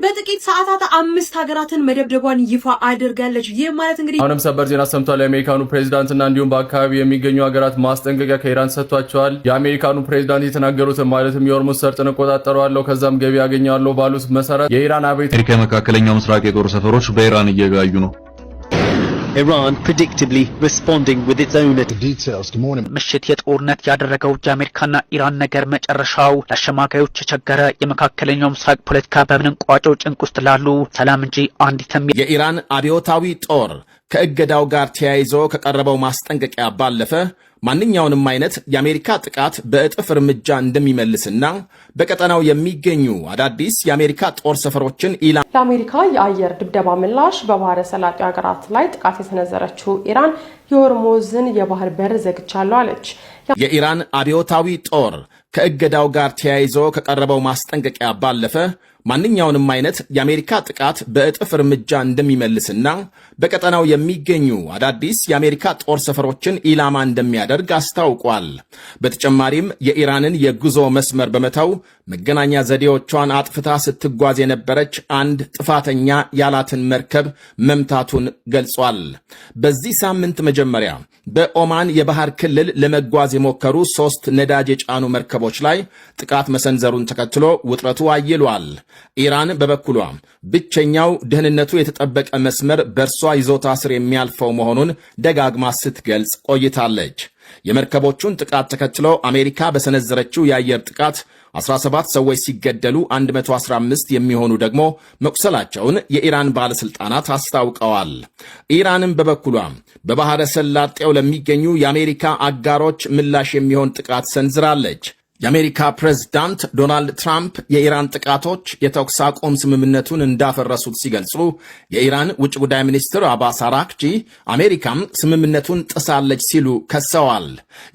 በጥቂት ሰዓታት 5 ሀገራትን መደብደቧን ይፋ አድርጋለች። ይህ ማለት እንግዲህ አሁንም ሰበር ዜና ሰምቷል። የአሜሪካኑ ፕሬዝዳንትና እንዲሁም በአካባቢ የሚገኙ ሀገራት ማስጠንቀቂያ ከኢራን ሰጥቷቸዋል። የአሜሪካኑ ፕሬዝዳንት የተናገሩትን ማለትም የሆርሙዝ ሰርጥን እቆጣጠረዋለሁ ከዛም ገቢ ያገኛለሁ ባሉት መሰረት የኢራን አሜሪካ መካከለኛው ምስራቅ የጦር ሰፈሮች በኢራን እየጋዩ ነው። Iran predictably responding with its own details. Good morning. ምሽት የጦርነት ያደረገው የአሜሪካና ኢራን ነገር መጨረሻው ለአሸማጋዮች የቸገረ የመካከለኛው ምስራቅ ፖለቲካ በምን ቋጨው ጭንቅ ውስጥ ላሉ ሰላም እንጂ አንዲትም የኢራን አብዮታዊ ጦር ከእገዳው ጋር ተያይዞ ከቀረበው ማስጠንቀቂያ ባለፈ ማንኛውንም አይነት የአሜሪካ ጥቃት በእጥፍ እርምጃ እንደሚመልስና በቀጠናው የሚገኙ አዳዲስ የአሜሪካ ጦር ሰፈሮችን ኢላማ ለአሜሪካ የአየር ድብደባ ምላሽ በባህረ ሰላጤው ሀገራት ላይ ጥቃት የሰነዘረችው ኢራን የሆርሙዝን የባህር በር ዘግቻለሁ አለች። የኢራን አብዮታዊ ጦር ከእገዳው ጋር ተያይዞ ከቀረበው ማስጠንቀቂያ ባለፈ ማንኛውንም አይነት የአሜሪካ ጥቃት በእጥፍ እርምጃ እንደሚመልስና በቀጠናው የሚገኙ አዳዲስ የአሜሪካ ጦር ሰፈሮችን ኢላማ እንደሚያደርግ አስታውቋል። በተጨማሪም የኢራንን የጉዞ መስመር በመተው መገናኛ ዘዴዎቿን አጥፍታ ስትጓዝ የነበረች አንድ ጥፋተኛ ያላትን መርከብ መምታቱን ገልጿል። በዚህ ሳምንት መጀመሪያ በኦማን የባህር ክልል ለመጓዝ የሞከሩ 3 ነዳጅ የጫኑ መርከቦች ላይ ጥቃት መሰንዘሩን ተከትሎ ውጥረቱ አይሏል። ኢራን በበኩሏ ብቸኛው ደህንነቱ የተጠበቀ መስመር በእርሷ ይዞታ ስር የሚያልፈው መሆኑን ደጋግማ ስትገልጽ ቆይታለች። የመርከቦቹን ጥቃት ተከትሎ አሜሪካ በሰነዘረችው የአየር ጥቃት 17 ሰዎች ሲገደሉ 115 የሚሆኑ ደግሞ መቁሰላቸውን የኢራን ባለስልጣናት አስታውቀዋል። ኢራንም በበኩሏ በባህረ ሰላጤው ለሚገኙ የአሜሪካ አጋሮች ምላሽ የሚሆን ጥቃት ሰንዝራለች። የአሜሪካ ፕሬዝዳንት ዶናልድ ትራምፕ የኢራን ጥቃቶች የተኩስ አቁም ስምምነቱን እንዳፈረሱት ሲገልጹ የኢራን ውጭ ጉዳይ ሚኒስትር አባስ አራክቺ አሜሪካም ስምምነቱን ጥሳለች ሲሉ ከሰዋል።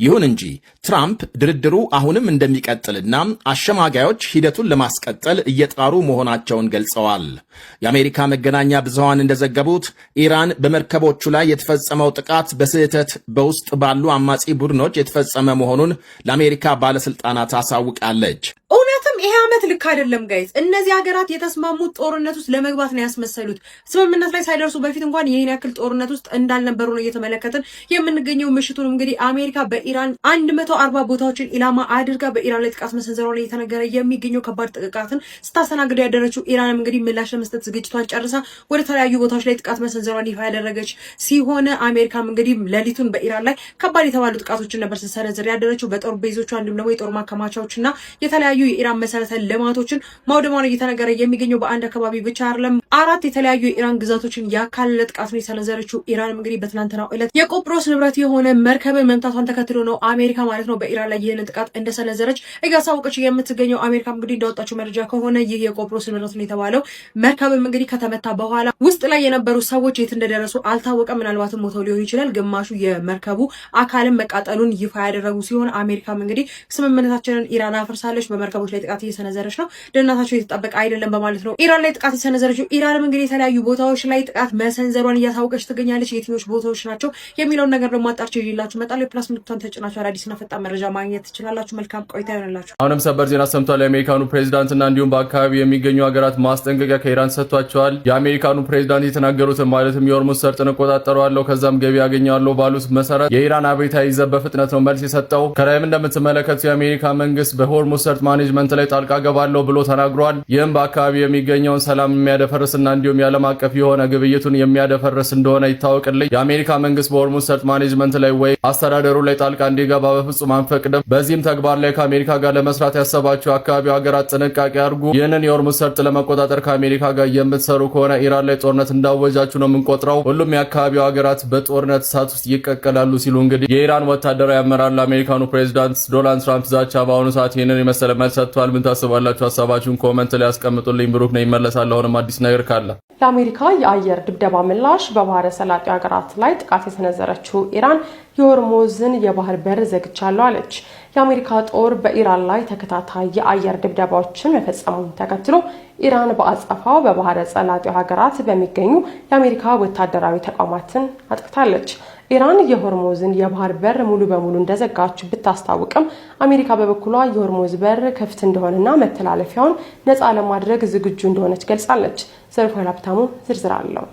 ይሁን እንጂ ትራምፕ ድርድሩ አሁንም እንደሚቀጥልና አሸማጋዮች ሂደቱን ለማስቀጠል እየጣሩ መሆናቸውን ገልጸዋል። የአሜሪካ መገናኛ ብዙሃን እንደዘገቡት ኢራን በመርከቦቹ ላይ የተፈጸመው ጥቃት በስህተት በውስጥ ባሉ አማጺ ቡድኖች የተፈጸመ መሆኑን ለአሜሪካ ባለስልጣናት አሳውቃለች። እውነትም ይሄ ዓመት ልክ አይደለም ጋይስ። እነዚህ ሀገራት የተስማሙት ጦርነት ውስጥ ለመግባት ነው ያስመሰሉት። ስምምነት ላይ ሳይደርሱ በፊት እንኳን ይሄን ያክል ጦርነት ውስጥ እንዳልነበሩ ነው እየተመለከትን የምንገኘው። ምሽቱን እንግዲህ አሜሪካ በኢራን 140 ቦታዎችን ኢላማ አድርጋ በኢራን ላይ ጥቃት መሰንዘሯን እየተነገረ የሚገኘው ከባድ ጥቃትን ስታስተናግድ ያደረችው ኢራንም እንግዲህ ምላሽ ለመስጠት ዝግጅቷን ጨርሳ ወደ ተለያዩ ቦታዎች ላይ ጥቃት መሰንዘሯን ይፋ ያደረገች ሲሆን አሜሪካም እንግዲህ ሌሊቱን በኢራን ላይ ከባድ የተባሉ ጥቃቶችን ነበር ስትሰነዝር ያደረችው። በጦር ቤዞቿ እንዲሁም ደግሞ የጦር ማከማቻዎችና የተለያዩ የኢራን መሰረተ ልማቶችን ማውደሟን እየተነገረ የሚገኘው በአንድ አካባቢ ብቻ አይደለም። 4 የተለያዩ የኢራን ግዛቶችን ያካለለ ጥቃት ነው የሰነዘረችው። ኢራንም እንግዲህ በትናንትናው ዕለት የቆጵሮስ ንብረት የሆነ መርከብን መምታቷን ተከትሎ ነው አሜሪካ ማለት ነው በኢራን ላይ ይህንን ጥቃት እንደሰነዘረች እያሳወቀች የምትገኘው። አሜሪካ እንግዲህ እንዳወጣችው መረጃ ከሆነ ይህ የቆጵሮስ ንብረት ነው የተባለው መርከብም እንግዲህ ከተመታ በኋላ ውስጥ ላይ የነበሩ ሰዎች የት እንደደረሱ አልታወቀም። ምናልባትም ሞተው ሊሆን ይችላል። ግማሹ የመርከቡ አካልን መቃጠሉን ይፋ ያደረጉ ሲሆን አሜሪካም እንግዲህ ስምምነታችንን ኢራን አፍርሳለች፣ በመርከቦች ላይ ጥቃት እየሰነዘረች ነው፣ ደህንነታቸው የተጠበቀ አይደለም በማለት ነው ኢራን ላይ ጥቃት የሰነዘረችው። ኢራንም እንግዲህ የተለያዩ ቦታዎች ላይ ጥቃት መሰንዘሯን እያሳወቀች ትገኛለች። የትኞች ቦታዎች ናቸው የሚለውን ነገር ደግሞ አጣርቼ ይላችሁ መጣለ። ፕላስ ምልክቷን ተጭናችሁ አዳዲስና ፈጣን መረጃ ማግኘት ትችላላችሁ። መልካም ቆይታ ይሆንላችሁ። አሁንም ሰበር ዜና ሰምቷል። የአሜሪካኑ ፕሬዝዳንትና እንዲሁም በአካባቢ የሚገኙ ሀገራት ማስጠንቀቂያ ከኢራን ሰጥቷቸዋል። የአሜሪካኑ ፕሬዝዳንት የተናገሩትን ማለትም የሆርሙዝ ሰርጥን እቆጣጠረዋለሁ ከዛም ገቢ ያገኛለሁ ባሉት መሰረት የኢራን አብዮታዊ ዘብ በፍጥነት ነው መልስ የሰጠው። ከላይም እንደምትመለከቱ የአሜሪካ መንግስት በሆርሙዝ ሰርጥ ማኔጅመንት ላይ ጣልቃ ገባለሁ ብሎ ተናግሯል። ይህም በአካባቢ የሚገኘውን ሰላም የሚያደፈርስና እንዲሁም የዓለም አቀፍ የሆነ ግብይቱን የሚያደፈርስ እንደሆነ ይታወቅልኝ። የአሜሪካ መንግስት በሆርሙዝ ሰርጥ ማኔጅመንት ላይ ወይ አስተዳደሩ ላይ ጣልቃ እንዲገባ በፍጹም አንፈቅድም። በዚህም ተግባር ላይ ከአሜሪካ ጋር ለመስራት ያሰባቸው አካባቢው ሀገራት ጥንቃቄ አድርጉ። ይህንን የሆርሙዝ ሰርጥ ለመቆጣጠር ከአሜሪካ ጋር የምትሰሩ ከሆነ ኢራን ላይ ጦርነት እንዳወጃችሁ ነው የምንቆጥረው። ሁሉም የአካባቢው ሀገራት በጦርነት እሳት ውስጥ ይቀቀላሉ ሲሉ እንግዲህ የኢራን ወታደራዊ አመራር ለአሜሪካኑ ፕሬዝዳንት ዶናልድ ትራምፕ ዛቻ በአሁኑ ሰዓት ይህንን የመሰለ መልስ ሰጥቷል። ምን ታስባላችሁ? ሀሳባችሁን ኮሜንት ላይ አስቀምጡልኝ። ብሩክ ነው ይመለሳል። አሁንም አዲስ ነገር ካለ ለአሜሪካ የአየር ድብደባ ምላሽ በባህረ ሰላጤው ሀገራት ላይ ጥቃት የሰነዘረችው ኢራን የሆርሙዝን የባህር በር ዘግቻለሁ አለች። የአሜሪካ ጦር በኢራን ላይ ተከታታይ የአየር ድብደባዎችን መፈጸሙን ተከትሎ ኢራን በአጸፋው በባህረ ሰላጤው ሀገራት በሚገኙ የአሜሪካ ወታደራዊ ተቋማትን አጥቅታለች። ኢራን የሆርሙዝን የባህር በር ሙሉ በሙሉ እንደዘጋች ብታስታውቅም አሜሪካ በበኩሏ የሆርሙዝ በር ክፍት እንደሆነና መተላለፊያውን ነፃ ለማድረግ ዝግጁ እንደሆነች ገልጻለች። ዘርፎ ሀብታሙ ዝርዝር አለው።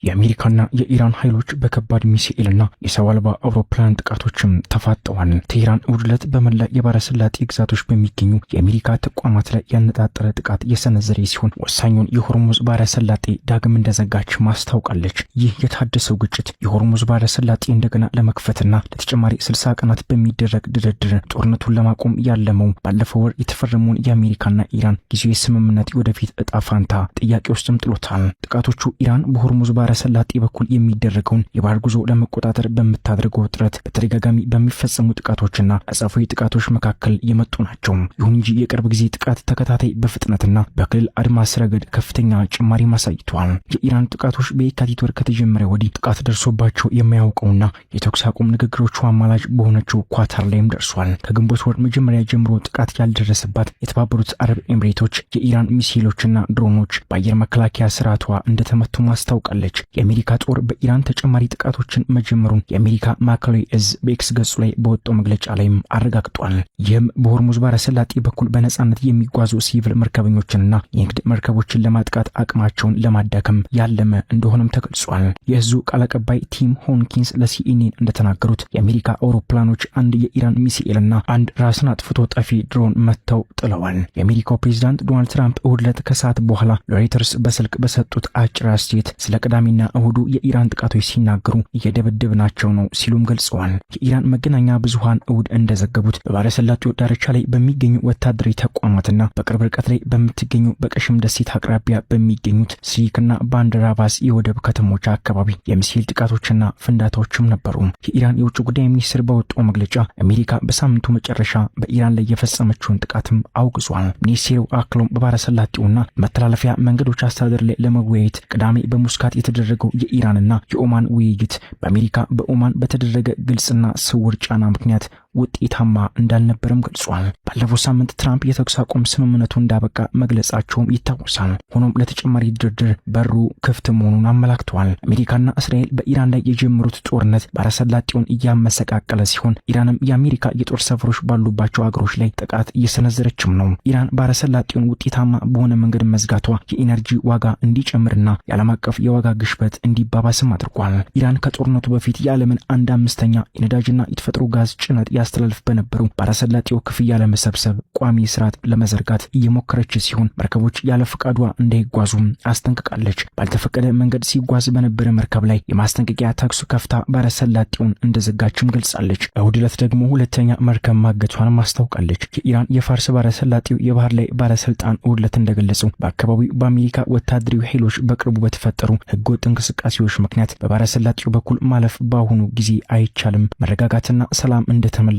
የአሜሪካና የኢራን ኃይሎች በከባድ ሚሳኤልና የሰው አልባ አውሮፕላን ጥቃቶችም ተፋጠዋል። ቴህራን እሁድ ዕለት በመላ የባህረ ሰላጤ ግዛቶች በሚገኙ የአሜሪካ ተቋማት ላይ ያነጣጠረ ጥቃት የሰነዘረ ሲሆን ወሳኙን የሆርሙዝ ባህረ ሰላጤ ዳግም እንደዘጋች ማስታውቃለች። ይህ የታደሰው ግጭት የሆርሙዝ ባህረ ሰላጤ እንደገና ለመክፈትና ለተጨማሪ 60 ቀናት በሚደረግ ድርድር ጦርነቱን ለማቆም ያለመው ባለፈው ወር የተፈረመውን የአሜሪካና ኢራን ጊዜያዊ ስምምነት ወደፊት እጣ ፋንታ ጥያቄ ውስጥም ጥሎታል። ጥቃቶቹ ኢራን በሆርሙዝ ባህረ ሰላጤ በኩል የሚደረገውን የባህር ጉዞ ለመቆጣጠር በምታደርገው ጥረት በተደጋጋሚ በሚፈጸሙ ጥቃቶችና አጸፋዊ ጥቃቶች መካከል የመጡ ናቸው። ይሁን እንጂ የቅርብ ጊዜ ጥቃት ተከታታይ በፍጥነትና በክልል አድማስ ረገድ ከፍተኛ ጭማሪ ማሳይቷል። የኢራን ጥቃቶች በየካቲት ወር ከተጀመረ ወዲህ ጥቃት ደርሶባቸው የማያውቀውና የተኩስ አቁም ንግግሮቹ አማላጅ በሆነችው ኳታር ላይም ደርሷል። ከግንቦት ወር መጀመሪያ ጀምሮ ጥቃት ያልደረሰባት የተባበሩት አረብ ኤምሬቶች የኢራን ሚሳኤሎችና ድሮኖች በአየር መከላከያ ስርዓቷ እንደተመቱ ማስታውቃለች። የአሜሪካ ጦር በኢራን ተጨማሪ ጥቃቶችን መጀመሩን የአሜሪካ ማዕከላዊ እዝ በኤክስ ገጹ ላይ በወጣው መግለጫ ላይም አረጋግጧል። ይህም በሆርሙዝ ባህረ ሰላጤ በኩል በነጻነት የሚጓዙ ሲቪል መርከበኞችንና የንግድ መርከቦችን ለማጥቃት አቅማቸውን ለማዳከም ያለመ እንደሆነም ተገልጿል። የእዙ ቃል አቀባይ ቲም ሆንኪንስ ለሲኤንኤን እንደተናገሩት የአሜሪካ አውሮፕላኖች አንድ የኢራን ሚሳኤልና አንድ ራስን አጥፍቶ ጠፊ ድሮን መተው ጥለዋል። የአሜሪካው ፕሬዝዳንት ዶናልድ ትራምፕ እሁድ ዕለት ከሰዓት በኋላ ለሮይተርስ በስልክ በሰጡት አጭር አስተያየት ስለ ቅዳሜና እሁዱ የኢራን ጥቃቶች ሲናገሩ እየደበደብናቸው ነው ሲሉም ገልጸዋል። የኢራን መገናኛ ብዙሃን እሁድ እንደዘገቡት በባህረ ሰላጤው ዳርቻ ላይ በሚገኙ ወታደራዊ ተቋማትና በቅርብ ርቀት ላይ በምትገኙ በቀሽም ደሴት አቅራቢያ በሚገኙት ሲሪክና ባንደር አባስ የወደብ ከተሞች አካባቢ የሚሳኤል ጥቃቶችና ፍንዳታዎችም ነበሩ። የኢራን የውጭ ጉዳይ ሚኒስትር በወጣው መግለጫ አሜሪካ በሳምንቱ መጨረሻ በኢራን ላይ የፈጸመችውን ጥቃትም አውግዟል። ሚኒስቴሩ አክሎም በባህረ ሰላጤውና መተላለፊያ መንገዶች አስተዳደር ላይ ለመወያየት ቅዳሜ በሙስካት የተደረገው የኢራንና የኦማን ውይይት በአሜሪካ በኦማን በተደረገ ግልጽና ስውር ጫና ምክንያት ውጤታማ እንዳልነበረም ገልጿል። ባለፈው ሳምንት ትራምፕ የተኩስ አቁም ስምምነቱ እንዳበቃ መግለጻቸውም ይታወሳል። ሆኖም ለተጨማሪ ድርድር በሩ ክፍት መሆኑን አመላክተዋል። አሜሪካና እስራኤል በኢራን ላይ የጀመሩት ጦርነት ባህረ ሰላጤውን እያመሰቃቀለ ሲሆን ኢራንም የአሜሪካ የጦር ሰፈሮች ባሉባቸው አገሮች ላይ ጥቃት እየሰነዘረችም ነው። ኢራን ባህረ ሰላጤውን ውጤታማ በሆነ መንገድ መዝጋቷ የኢነርጂ ዋጋ እንዲጨምርና የዓለም አቀፍ የዋጋ ግሽበት እንዲባባስም አድርጓል። ኢራን ከጦርነቱ በፊት የዓለምን 1/5 የነዳጅና የተፈጥሮ ጋዝ ጭነት ያስተላልፍ በነበረው ባህረ ሰላጤው ክፍያ ለመሰብሰብ ቋሚ ስርዓት ለመዘርጋት እየሞከረች ሲሆን መርከቦች ያለ ፈቃዷ እንዳይጓዙ አስጠንቅቃለች። ባልተፈቀደ መንገድ ሲጓዝ በነበረ መርከብ ላይ የማስጠንቀቂያ ተኩስ ከፍታ ባህረ ሰላጤውን እንደዘጋችም ገልጻለች። እሁድ ዕለት ደግሞ ሁለተኛ መርከብ ማገቷን ማስታውቃለች። የኢራን የፋርስ ባህረ ሰላጤው የባህር ላይ ባለስልጣን እሁድ ዕለት እንደገለጸው በአካባቢው በአሜሪካ ወታደራዊ ኃይሎች በቅርቡ በተፈጠሩ ህገወጥ እንቅስቃሴዎች ምክንያት በባህረ ሰላጤው በኩል ማለፍ በአሁኑ ጊዜ አይቻልም፣ መረጋጋትና ሰላም እንደተመለሰ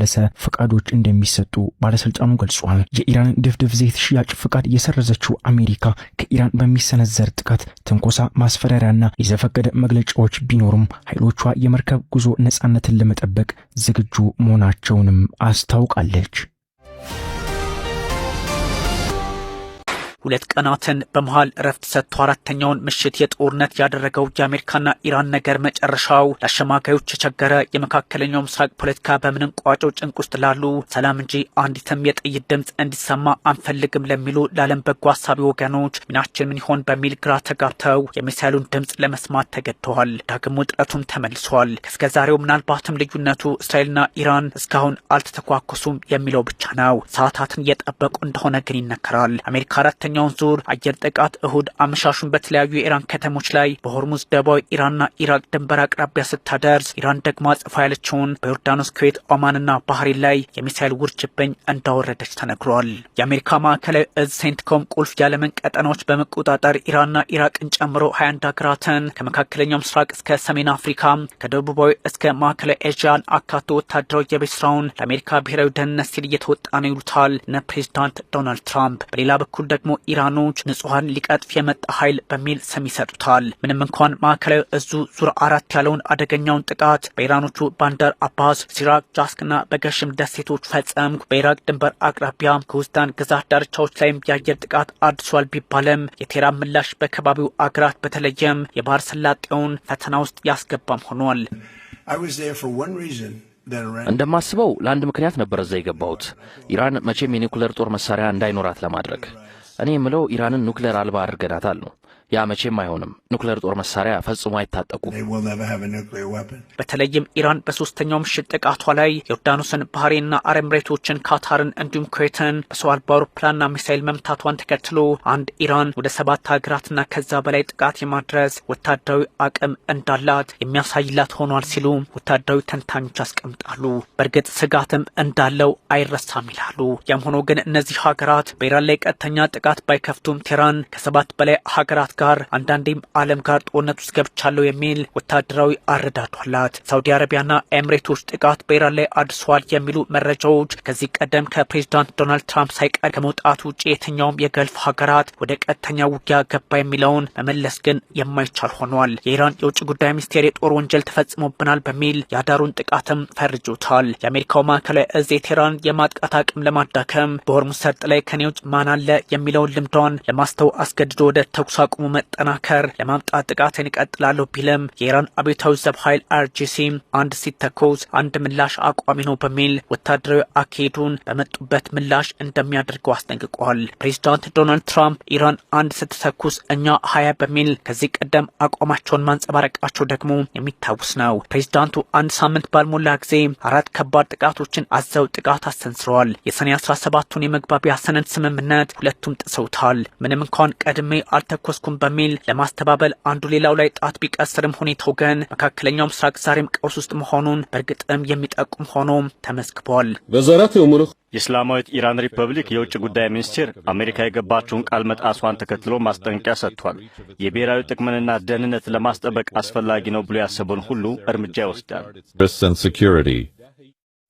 ፈቃዶች እንደሚሰጡ ባለስልጣኑ ገልጿል። የኢራን ድፍድፍ ዘይት ሽያጭ ፈቃድ የሰረዘችው አሜሪካ ከኢራን በሚሰነዘር ጥቃት፣ ትንኮሳ፣ ማስፈራሪያና የዘፈቀደ መግለጫዎች ቢኖሩም ኃይሎቿ የመርከብ ጉዞ ነጻነትን ለመጠበቅ ዝግጁ መሆናቸውንም አስታውቃለች። ሁለት ቀናትን በመሃል ረፍት ሰጥቶ አራተኛውን ምሽት የጦርነት ያደረገው የአሜሪካና ኢራን ነገር መጨረሻው ለአሸማጋዮች የቸገረ የመካከለኛው ምስራቅ ፖለቲካ በምንም ቋጨው ጭንቅ ውስጥ ላሉ ሰላም እንጂ አንዲትም የጥይት ድምፅ እንዲሰማ አንፈልግም ለሚሉ ለዓለም በጎ ሀሳቢ ወገኖች ሚናችን ምን ይሆን በሚል ግራ ተጋብተው የሚሳይሉን ድምፅ ለመስማት ተገድተዋል። ዳግም ውጥረቱም ተመልሷል። ከእስከ ዛሬው ምናልባትም ልዩነቱ እስራኤልና ኢራን እስካሁን አልተተኳኮሱም የሚለው ብቻ ነው። ሰዓታትን እየጠበቁ እንደሆነ ግን ይነገራል። አሜሪካ አራተኛውን ዙር አየር ጥቃት እሁድ አመሻሹን በተለያዩ የኢራን ከተሞች ላይ በሆርሙዝ ደቡባዊ ኢራንና ኢራቅ ድንበር አቅራቢያ ስታደርስ ኢራን ደግሞ አጽፋ ያለችውን በዮርዳኖስ፣ ኩዌት፣ ኦማንና ባህሬን ላይ የሚሳይል ውርጅብኝ እንዳወረደች ተነግሯል። የአሜሪካ ማዕከላዊ እዝ ሴንትኮም ቁልፍ የዓለምን ቀጠናዎች በመቆጣጠር ኢራንና ኢራቅን ጨምሮ 21 ሀገራትን ከመካከለኛው ምስራቅ እስከ ሰሜን አፍሪካ ከደቡባዊ እስከ ማዕከላዊ ኤዥያን አካቶ ወታደራዊ የቤት ስራውን ለአሜሪካ ብሔራዊ ደህንነት ሲል እየተወጣ ነው ይሉታል እነ ፕሬዚዳንት ዶናልድ ትራምፕ። በሌላ በኩል ደግሞ ኢራኖች ንጹሃን ሊቀጥፍ የመጣ ኃይል በሚል ስም ይሰጡታል። ምንም እንኳን ማዕከላዊ እዙ ዙር 4 ያለውን አደገኛውን ጥቃት በኢራኖቹ ባንደር አባስ፣ ሲራክ፣ ጃስክና በገሽም ደሴቶች ፈጸም በኢራቅ ድንበር አቅራቢያ ከውስጣን ግዛት ዳርቻዎች ላይም የአየር ጥቃት አድሷል ቢባልም የቴህራን ምላሽ በከባቢው አገራት በተለይም የባህር ሰላጤውን ፈተና ውስጥ ያስገባም ሆኗል። እንደማስበው ለአንድ ምክንያት ነበር እዛ የገባሁት። ኢራን መቼም የኒውክሌር ጦር መሳሪያ እንዳይኖራት ለማድረግ። እኔ የምለው ኢራንን ኒውክሌር አልባ አድርገናታል ነው። ያ መቼም አይሆንም። ኒውክሌር ጦር መሳሪያ ፈጽሞ አይታጠቁም። በተለይም ኢራን በሶስተኛው ምሽት ጥቃቷ ላይ ዮርዳኖስን፣ ባህሬንና አረብ ኤሚሬቶችን፣ ካታርን እንዲሁም ኩዌትን በሰው አልባ አውሮፕላንና ሚሳይል መምታቷን ተከትሎ አንድ ኢራን ወደ 7 ሀገራትና ከዛ በላይ ጥቃት የማድረስ ወታደራዊ አቅም እንዳላት የሚያሳይላት ሆኗል ሲሉ ወታደራዊ ተንታኞች ያስቀምጣሉ። በእርግጥ ስጋትም እንዳለው አይረሳም ይላሉ። ያም ሆኖ ግን እነዚህ ሀገራት በኢራን ላይ ቀጥተኛ ጥቃት ባይከፍቱም ቴህራን ከ7 በላይ ሀገራት ጋር አንዳንዴም ዓለም ጋር ጦርነት ውስጥ ገብቻለሁ የሚል ወታደራዊ አረዳድ አላት። ሳውዲ አረቢያና ኤሚሬቶች ጥቃት በኢራን ላይ አድርሰዋል የሚሉ መረጃዎች ከዚህ ቀደም ከፕሬዚዳንት ዶናልድ ትራምፕ ሳይቀር ከመውጣቱ ውጭ የትኛውም የገልፍ ሀገራት ወደ ቀጥተኛ ውጊያ ገባ የሚለውን መመለስ ግን የማይቻል ሆኗል። የኢራን የውጭ ጉዳይ ሚኒስቴር የጦር ወንጀል ተፈጽሞብናል በሚል የአዳሩን ጥቃትም ፈርጆታል። የአሜሪካው ማዕከላዊ እዝ የቴህራን የማጥቃት አቅም ለማዳከም በሆርሙዝ ሰርጥ ላይ ከኔ ውጭ ማን አለ የሚለውን ልምዷን ለማስተው አስገድዶ ወደ ተኩስ አቁሙ መጠናከር ለማምጣት ጥቃትን ይቀጥላለሁ ቢልም የኢራን አብዮታዊ ዘብ ኃይል IRGC አንድ ሲተኮስ አንድ ምላሽ አቋሚ ነው በሚል ወታደራዊ አካሄዱን በመጡበት ምላሽ እንደሚያደርገው አስጠንቅቋል። ፕሬዚዳንት ዶናልድ ትራምፕ ኢራን አንድ ስትተኩስ እኛ 20 በሚል ከዚህ ቀደም አቋማቸውን ማንጸባረቃቸው ደግሞ የሚታወስ ነው። ፕሬዚዳንቱ አንድ ሳምንት ባልሞላ ጊዜ 4 ከባድ ጥቃቶችን አዘው ጥቃት አሰንዝረዋል። የሰኔ 17ቱን የመግባቢያ ሰነድ ስምምነት ሁለቱም ጥሰውታል። ምንም እንኳን ቀድሜ አልተኮስኩም በሚል ለማስተባበል አንዱ ሌላው ላይ ጣት ቢቀስርም ሁኔታው ግን መካከለኛው ምስራቅ ዛሬም ቀውስ ውስጥ መሆኑን በእርግጥም የሚጠቁም ሆኖም ተመዝግቧል። የእስላማዊት ኢራን ሪፐብሊክ የውጭ ጉዳይ ሚኒስቴር አሜሪካ የገባችውን ቃል መጣሷን ተከትሎ ማስጠንቀቂያ ሰጥቷል። የብሔራዊ ጥቅምንና ደህንነት ለማስጠበቅ አስፈላጊ ነው ብሎ ያሰበውን ሁሉ እርምጃ ይወስዳል።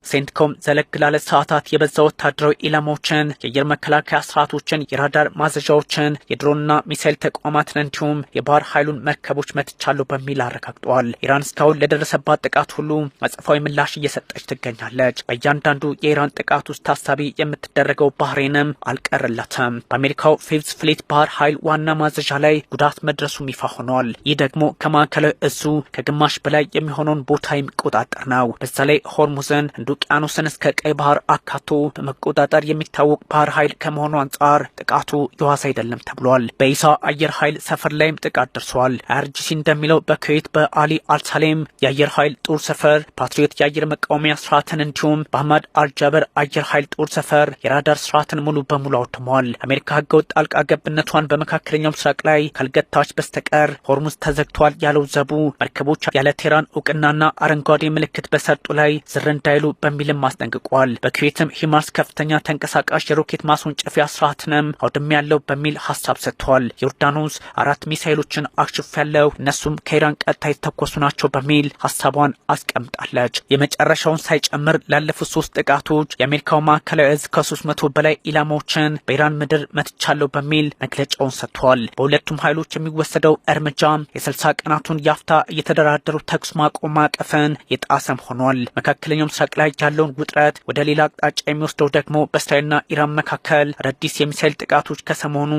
ሴንትኮም ዘለግ ላለ ሰዓታት የበዛ ወታደራዊ ኢላማዎችን፣ የአየር መከላከያ ስርዓቶችን፣ የራዳር ማዘዣዎችን፣ የድሮንና ሚሳይል ተቋማትን እንዲሁም የባህር ኃይሉን መርከቦች መትቻለሁ በሚል አረጋግጧል። ኢራን እስካሁን ለደረሰባት ጥቃት ሁሉ አጸፋዊ ምላሽ እየሰጠች ትገኛለች። በእያንዳንዱ የኢራን ጥቃት ውስጥ ታሳቢ የምትደረገው ባህሬንም አልቀረለትም። በአሜሪካው ፊፍዝ ፍሊት ባህር ኃይል ዋና ማዘዣ ላይ ጉዳት መድረሱም ይፋ ሆኗል። ይህ ደግሞ ከማዕከላዊ እዙ ከግማሽ በላይ የሚሆነውን ቦታ የሚቆጣጠር ነው። በዛ ላይ ሆርሙዝን ውቅያኖስን እስከ ቀይ ባህር አካቶ በመቆጣጠር የሚታወቅ ባህር ኃይል ከመሆኑ አንጻር ጥቃቱ የዋዛ አይደለም ተብሏል። በኢሳ አየር ኃይል ሰፈር ላይም ጥቃት ደርሷል። IRGC እንደሚለው በኩዌት በአሊ አልሳሌም የአየር ኃይል ጦር ሰፈር ፓትሪዮት የአየር መቃወሚያ ስርዓትን እንዲሁም በአህመድ አልጃበር አየር ኃይል ጦር ሰፈር የራዳር ስርዓትን ሙሉ በሙሉ አውድሟል። አሜሪካ ህገወጥ ጣልቃ ገብነቷን በመካከለኛው ምስራቅ ላይ ካልገታች በስተቀር ሆርሙዝ ተዘግቷል ያለው ዘቡ መርከቦች ያለ ቴህራን እውቅናና አረንጓዴ ምልክት በሰርጡ ላይ ዝር እንዳይሉ በሚልም አስጠንቅቋል። በኩዌትም ሂማርስ ከፍተኛ ተንቀሳቃሽ የሮኬት ማስወንጨፊያ ስርዓትንም አውድም ያለው በሚል ሀሳብ ሰጥቷል። ዮርዳኖስ 4 ሚሳይሎችን አክሽፍ ያለው እነሱም ከኢራን ቀጥታ የተተኮሱ ናቸው በሚል ሀሳቧን አስቀምጣለች። የመጨረሻውን ሳይጨምር ላለፉት 3 ጥቃቶች የአሜሪካው ማዕከላዊ እዝ ከ300 በላይ ኢላማዎችን በኢራን ምድር መትቻለሁ በሚል መግለጫውን ሰጥቷል። በሁለቱም ኃይሎች የሚወሰደው እርምጃ የ60 ቀናቱን ያፍታ እየተደራደሩ ተኩስ ማቆም ማዕቀፍን የጣሰም ሆኗል። መካከለኛው ምስራቅ ላይ ያለውን ውጥረት ወደ ሌላ አቅጣጫ የሚወስደው ደግሞ በእስራኤልና ኢራን መካከል አዳዲስ የሚሳይል ጥቃቶች ከሰሞኑ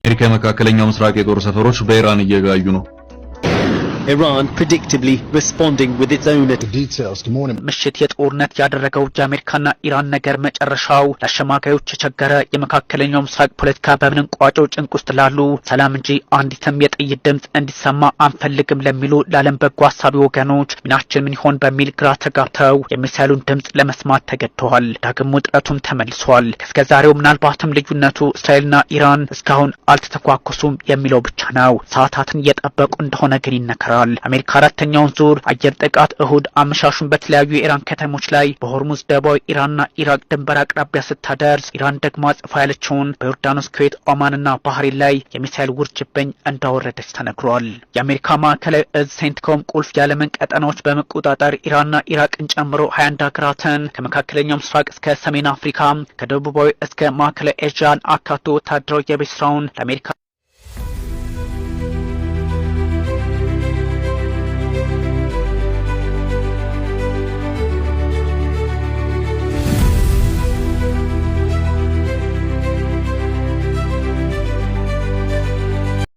አሜሪካ የመካከለኛው ምስራቅ የጦር ሰፈሮች በኢራን እየጋዩ ነው። Iran predictably responding with its own ምሽት የጦርነት ያደረገው የአሜሪካና ኢራን ነገር መጨረሻው ለአሸማጋዮች የቸገረ የመካከለኛው ምስራቅ ፖለቲካ በምን ቋጨው ጭንቅ ውስጥ ላሉ ሰላም እንጂ አንዲትም የጥይት ድምፅ እንዲሰማ አንፈልግም ለሚሉ ለዓለም በጎ ሀሳቢ ወገኖች ሚናችን ምን ይሆን በሚል ግራ ተጋብተው የሚሳይሉን ድምፅ ለመስማት ተገድተዋል። ዳግም ውጥረቱም ተመልሷል። እስከ ዛሬው ምናልባትም ልዩነቱ እስራኤልና ኢራን እስካሁን አልተተኳኮሱም የሚለው ብቻ ነው። ሰዓታትን እየጠበቁ እንደሆነ ግን ይነገራል። ይመከራል። አሜሪካ አራተኛውን ዙር አየር ጥቃት እሁድ አመሻሹን በተለያዩ የኢራን ከተሞች ላይ በሆርሙዝ ደቡባዊ ኢራንና ኢራቅ ድንበር አቅራቢያ ስታደርስ ኢራን ደግሞ አጽፋ ያለችውን በዮርዳኖስ፣ ኩዌት፣ ኦማንና ባህሬን ላይ የሚሳኤል ውርጅብኝ እንዳወረደች ተነግሯል። የአሜሪካ ማዕከላዊ እዝ ሴንትኮም ቁልፍ የዓለምን ቀጠናዎች በመቆጣጠር ኢራንና ኢራቅን ጨምሮ 21 ሀገራትን ከመካከለኛው ምስራቅ እስከ ሰሜን አፍሪካ ከደቡባዊ እስከ ማዕከላዊ ኤዥያን አካቶ ወታደራዊ የቤት ስራውን ለአሜሪካ